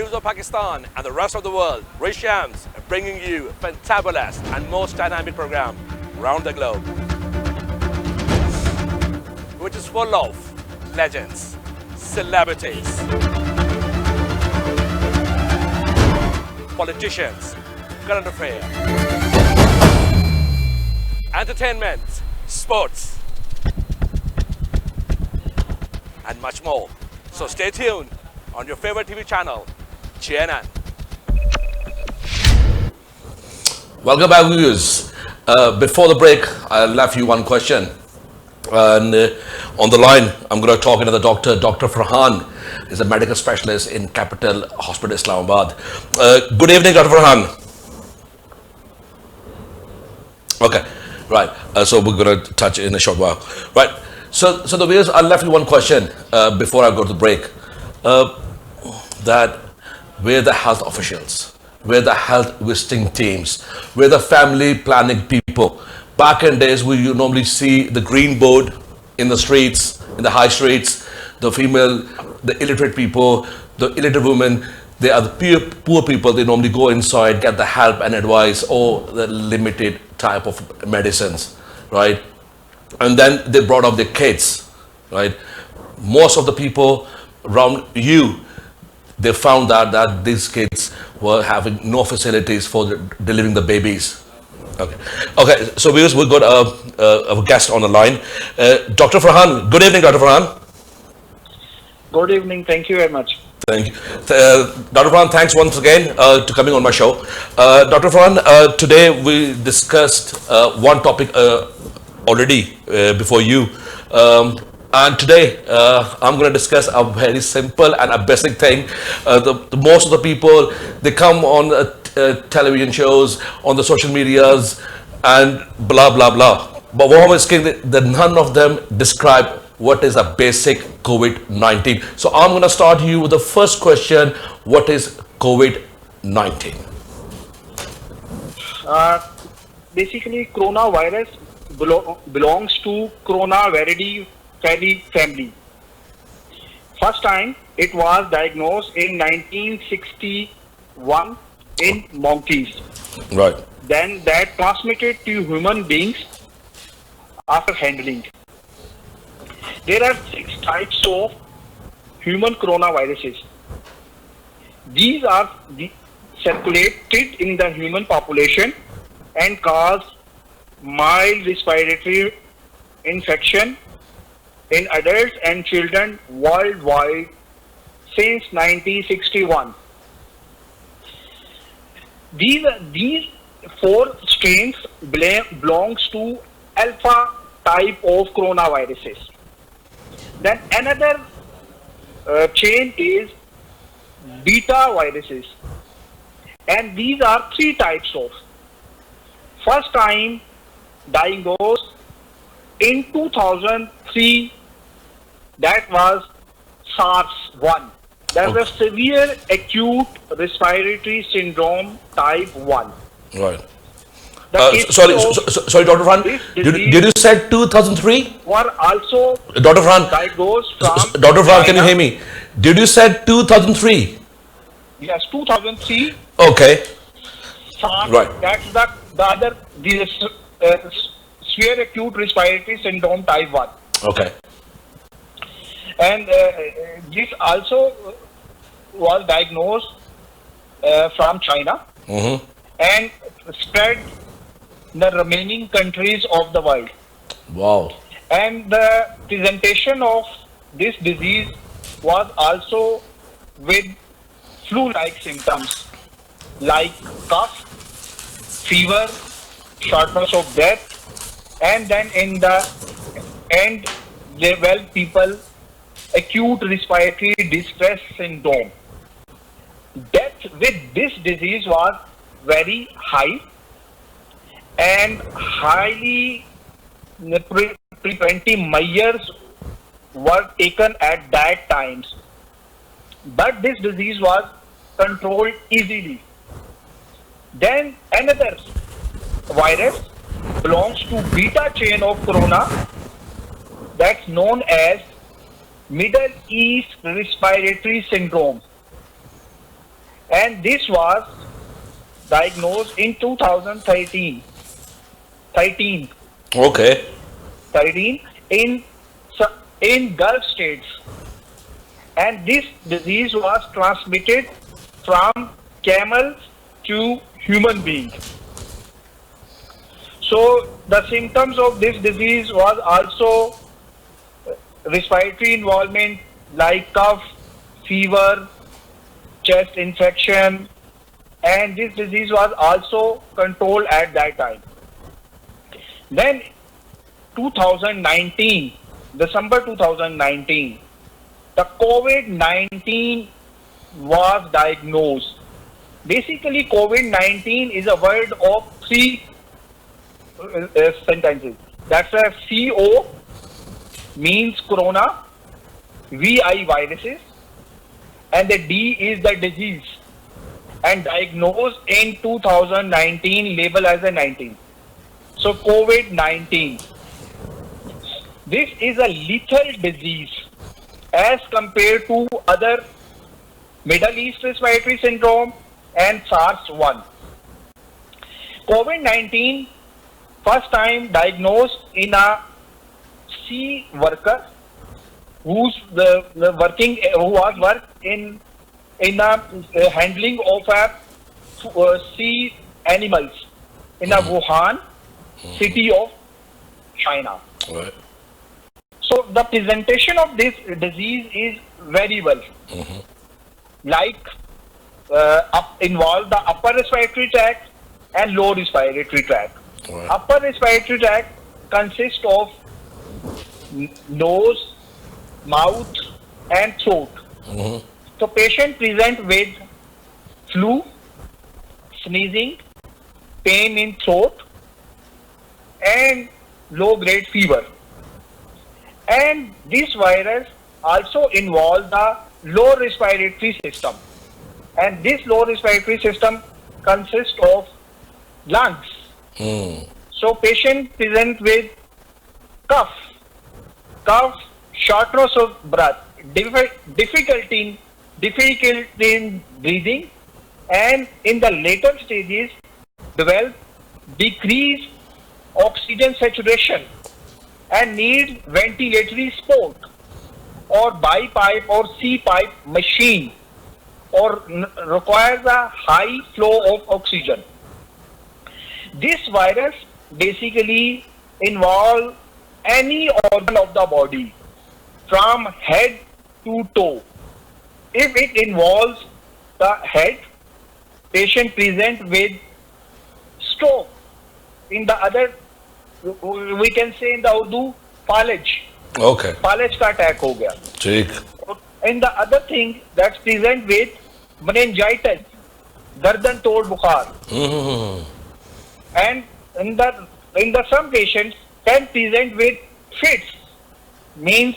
news of Pakistan and the rest of the world, Rish Shams bringing you a fantabulous and most dynamic program around the globe, which is full of legends, celebrities, politicians, current affairs, entertainment, sports, and much more. So stay tuned on your favorite TV channel, JNN. Welcome back, viewers. Before the break, I left you one question. And on the line, I'm going to talk to the doctor. Dr. Farhan is a medical specialist in Capital Hospital, Islamabad. Good evening, Dr. Farhan. Okay, right. So we're going to touch in a short while. Right. So the viewers, I left you one question before I go to the break. That where the health officials, where the health visiting teams, where the family planning people. Back in days, you normally see the green board in the streets, in the high streets, the female, the illiterate people, the illiterate women, they are the poor people. They normally go inside, get the help and advice or the limited type of medicines, right? And then they brought up their kids, right? Most of the people around you, they found that these kids were having no facilities for delivering the babies. Okay. So we've got a guest on the line, Dr. Farhan. Good evening, Dr. Farhan. Good evening. Thank you very much. Thank you, Dr. Farhan. Thanks once again to coming on my show, Dr. Farhan. Today we discussed one topic already before you. And today, I'm going to discuss a very simple and a basic thing. Most of the people, they come on television shows, on the social medias, and blah, blah, blah. But what I'm asking that none of them describe what is a basic COVID-19. So I'm going to start you with the first question. What is COVID-19? Basically, coronavirus belongs to Coronaviridae family. First time it was diagnosed in 1961 in monkeys. Right. Then that transmitted to human beings after handling. There are 6 types of human coronaviruses. These are circulated in the human population and cause mild respiratory infection in adults and children worldwide since 1961. These 4 strains belongs to alpha type of coronaviruses. Then another chain is beta viruses, and these are 3 types of. First time diagnosed in 2003, that was SARS-1. That was severe acute respiratory syndrome type 1. Right. Sorry, Dr. Farhan. Did you say 2003? Were also Dr. Farhan. diagnosed from Dr. Farhan, can you China. hear me? Did you say 2003? Yes, 2003. Okay. SARS. Right. That's the other severe acute respiratory syndrome type 1. Okay. And this also was diagnosed from China and spread the remaining countries of the world. Wow. And the presentation of this disease was also with flu-like symptoms like cough, fever, shortness of breath, and then in the end, people acute respiratory distress syndrome. Death with this disease was very high and highly preventive measures were taken at that times. But this disease was controlled easily. Then another virus belongs to beta chain of corona, that's known as Middle East Respiratory Syndrome. and this was diagnosed in 2013. 13, Okay. 13 in Gulf states, and this disease was transmitted from camel to human being. So the symptoms of this disease was also respiratory involvement like cough, fever, chest infection, and this disease was also controlled at that time. Then 2019, December 2019, the COVID-19 was diagnosed. Basically, COVID-19 is a word of three sentences. That's a CO means corona, VI viruses, and the D is the disease, and diagnosed in 2019, labeled as a 19. So COVID-19. This is a lethal disease as compared to other Middle East respiratory syndrome and SARS-1. COVID-19 first time diagnosed in a sea worker who was worked in a handling of sea animals in a Wuhan city of China. Right. So the presentation of this disease is very well. Like involve the upper respiratory tract and lower respiratory tract. Right. Upper respiratory tract consists of nose, mouth, and throat. So patient present with flu, sneezing, pain in throat, and low-grade fever. And this virus also involves the lower respiratory system. And this lower respiratory system consists of lungs. So patient present with cough, shortness of breath, difficulty in breathing, and in the later stages develop decreased oxygen saturation and need ventilatory support or bipipe or C-pipe machine, or requires a high flow of oxygen. This virus basically involves any organ of the body from head to toe. If it involves the head, patient present with stroke. In the other, we can say in the Urdu, falaj. Okay. Falaj ka attack ho gaya. ठीक. In the other thing that's present with meningitis, gardan tod bukhar. And in the some patients can present with fits, means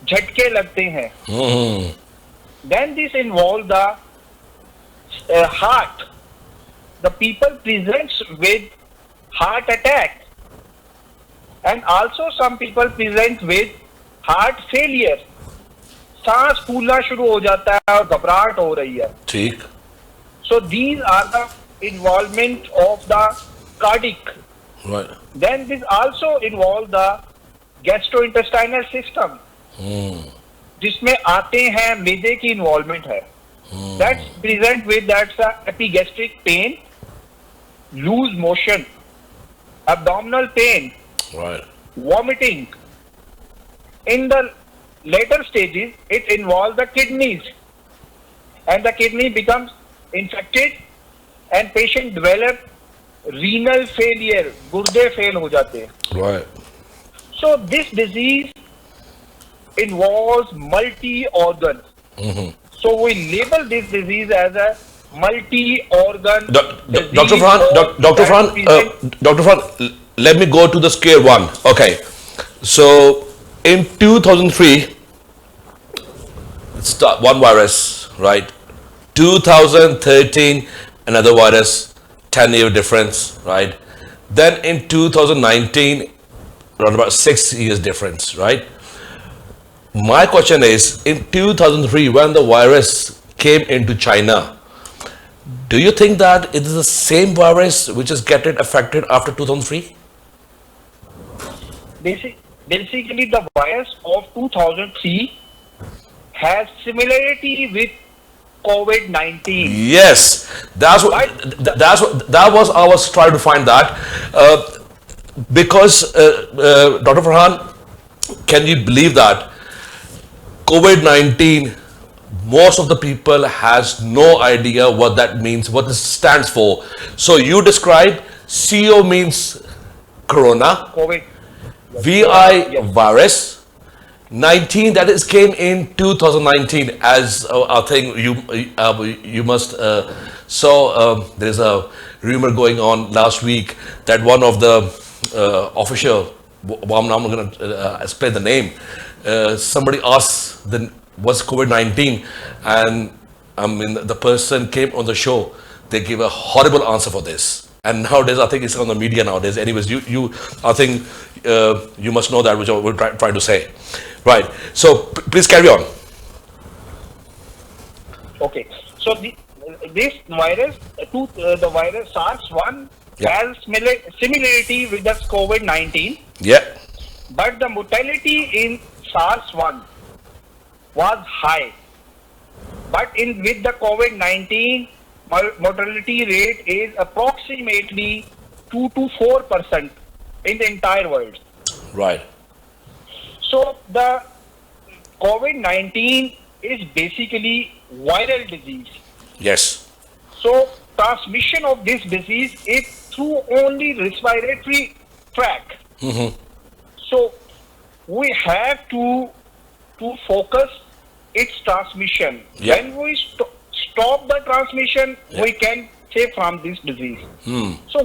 झटके लगते हैं. Then this involves the heart. The people presents with heart attack, and also some people present with heart failure. सांस फूलना शुरू हो जाता है और घबराहट हो रही है. ठीक. So these are the involvement of the cardiac. Right. Then this also involve the gastrointestinal system, जिसमें आते हैं मैदे की involvement है. That's present with that's epigastric pain, loose motion, abdominal pain, Right. vomiting. In the later stages, it involves the kidneys, and the kidney becomes infected, and patient develop renal failure, गुर्दे fail हो जाते हैं. Right. So this disease involves multi-organ. So we label this disease as a multi-organ disease. Dr. Fran, let me go to the scale one. Okay. So in 2003, start one virus, right? 2013, another virus, 10-year difference, right? Then in 2019, around about 6 years difference, right? My question is, in 2003, when the virus came into China, Do you think that it is the same virus which is getting affected after 2003? Basically, the virus of 2003 has similarity with COVID-19. Yes, that's what Right? that was I was trying to find that because Dr. Farhan, can you believe that COVID-19? Most of the people has no idea what that means, what this stands for. So you describe CO means Corona, COVID. VI Yes. virus, 19 that is came in 2019 as I think you must there's a rumor going on last week that one of the official I'm not going to explain the name, somebody asked the what's COVID-19, and I mean the person came on the show, they gave a horrible answer for this. And nowadays, I think it's on the media nowadays. Anyways, I think you must know that, which we're trying to say, right? So please carry on. Okay. So this virus, the virus SARS-1 Yeah. has similarity with the COVID-19, Yeah, but the mortality in SARS-1 was high. But with the COVID-19, mortality rate is approximately 2 to 4% in the entire world. right. So the COVID-19 is basically viral disease. Yes, So transmission of this disease is through only respiratory tract. So we have to focus its transmission. Yeah. When we stop the transmission, we can save from this disease. So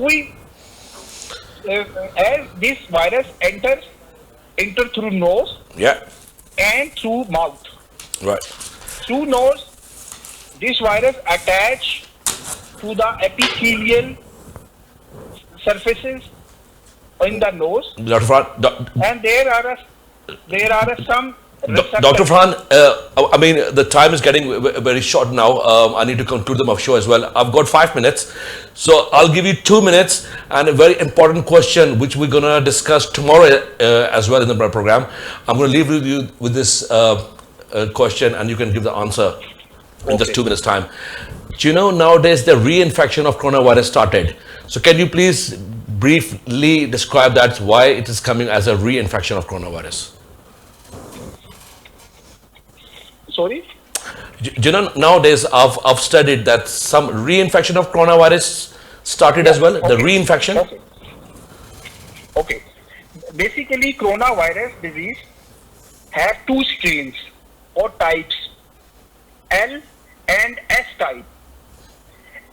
as this virus enter through nose yeah, and through mouth. right. Through nose, this virus attach to the epithelial surfaces in the nose, Dr. Farhan, and there are some Dr. receptors. Farhan, I mean, the time is getting very short now. I need to conclude the show as well. I've got 5 minutes. So I'll give you 2 minutes and a very important question, which we're going to discuss tomorrow as well in the program. I'm going to leave you with this question, and you can give the answer in just Okay. 2 minutes time. Do you know nowadays the reinfection of coronavirus started? So can you please briefly describe that, why it is coming as a reinfection of coronavirus? Sorry? Do you know nowadays I've studied that some reinfection of coronavirus started as well, the Okay. reinfection? Okay. Okay. Basically, coronavirus disease have two strains or types, L and S type.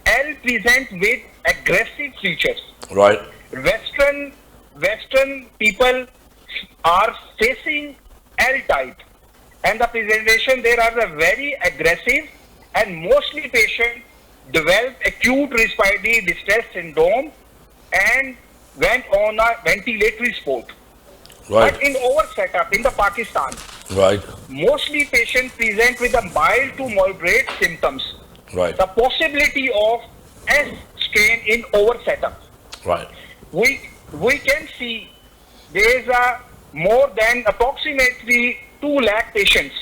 L present with aggressive features. Right, Western people are facing L type, and the presentation there are the very aggressive, and mostly patients develop acute respiratory distress syndrome and went on a ventilatory support. right, But in our setup in the Pakistan, right, mostly patients present with a mild to moderate symptoms. right, The possibility of S strain in our setup. right, We can see there is a more than approximately 2 lakh patients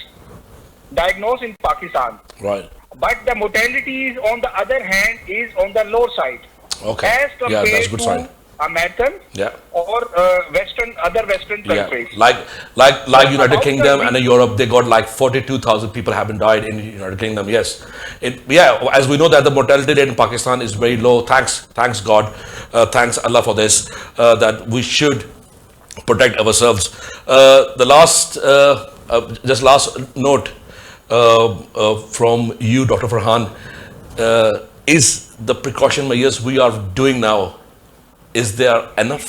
diagnosed in Pakistan. right. But the mortality is on the other hand is on the low side. Okay. As Yeah, compared that's a good to sign. American Yeah. or other Western Yeah, countries. like United About Kingdom the- and Europe, they got like 42,000 people haven't died in United Kingdom. Yes, as we know that the mortality rate in Pakistan is very low. Thanks God, thanks Allah for this. That we should protect ourselves. The last, just last note from you, Dr. Farhan, is the precaution measures we are doing now, is there enough?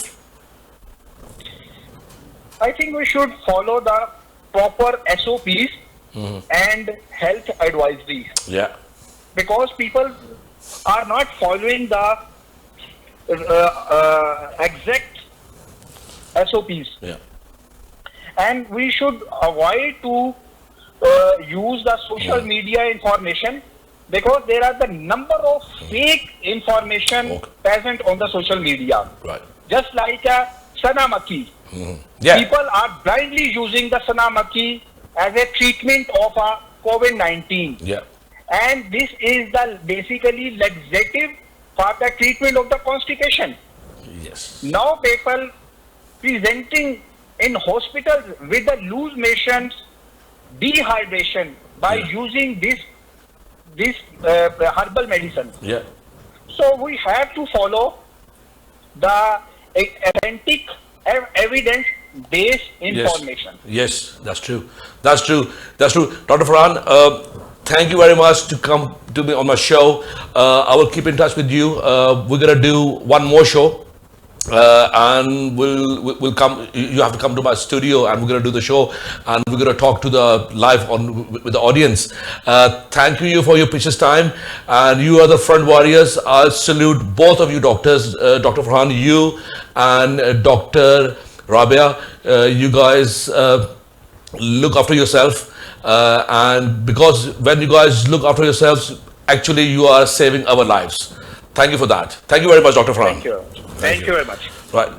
I think we should follow the proper SOPs and health advisories, Yeah, because people are not following the exact SOPs, yeah, and we should avoid to use the social media information because there are the number of fake information present on the social media. Right. Just like a Sanamaki. Yeah. People are blindly using the Sanamaki as a treatment of a COVID-19. Yeah. And this is the basically laxative for the treatment of the constipation. Yes. Now people presenting in hospitals with the loose motions, dehydration by using this herbal medicine. Yeah. So we have to follow the authentic evidence-based information. Yes, that's true. That's true. That's true. Dr. Farhan, thank you very much to come to me on my show. I will keep in touch with you. We're gonna do one more show. And we'll come. You have to come to my studio, and we're gonna do the show, and we're gonna talk to the live on with the audience. Thank you for your precious time, and you are the front warriors. I salute both of you, doctors, Dr. Farhan, you and Dr. Rabia. You guys look after yourself, and because when you guys look after yourselves, actually you are saving our lives. Thank you for that. Thank you very much, Dr. Farhan. Thank you. Thank you very much. Right.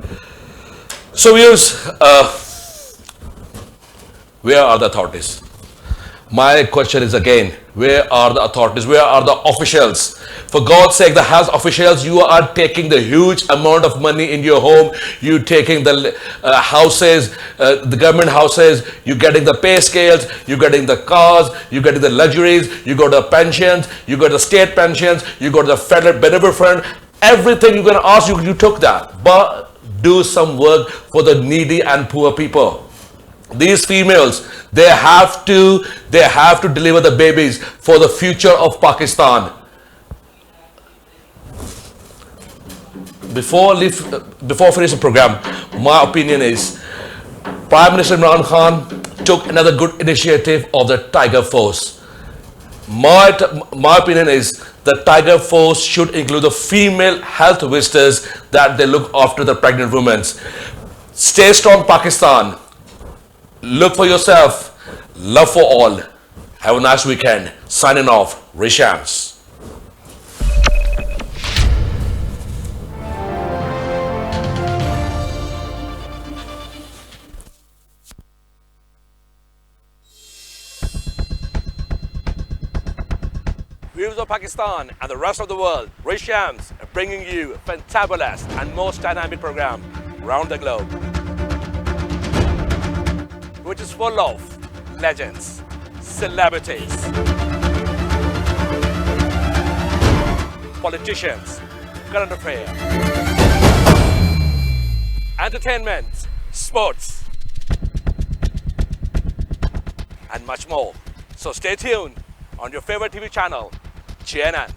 So viewers, where are the authorities? My question is again, where are the authorities? Where are the officials? For God's sake, the health officials, you are taking the huge amount of money in your home. You taking the houses, the government houses. You getting the pay scales. You getting the cars. You getting the luxuries. You got the pensions. You got the state pensions. You got the federal benefit fund. Everything you're going to ask, you took that. But do some work for the needy and poor people. These females, they have to deliver the babies for the future of Pakistan. Before finishing the program, my opinion is Prime Minister Imran Khan took another good initiative of the Tiger Force. My opinion is the Tiger Force should include the female health visitors that they look after the pregnant women. Stay strong, Pakistan. Look for yourself. Love for all. Have a nice weekend. Signing off, Rishams. Viewers of Pakistan and the rest of the world, Rishams are bringing you a fantabulous and most dynamic program around the globe, which is full of legends, celebrities, politicians, current affairs, entertainment, sports, and much more. So stay tuned on your favorite TV channel, GNN.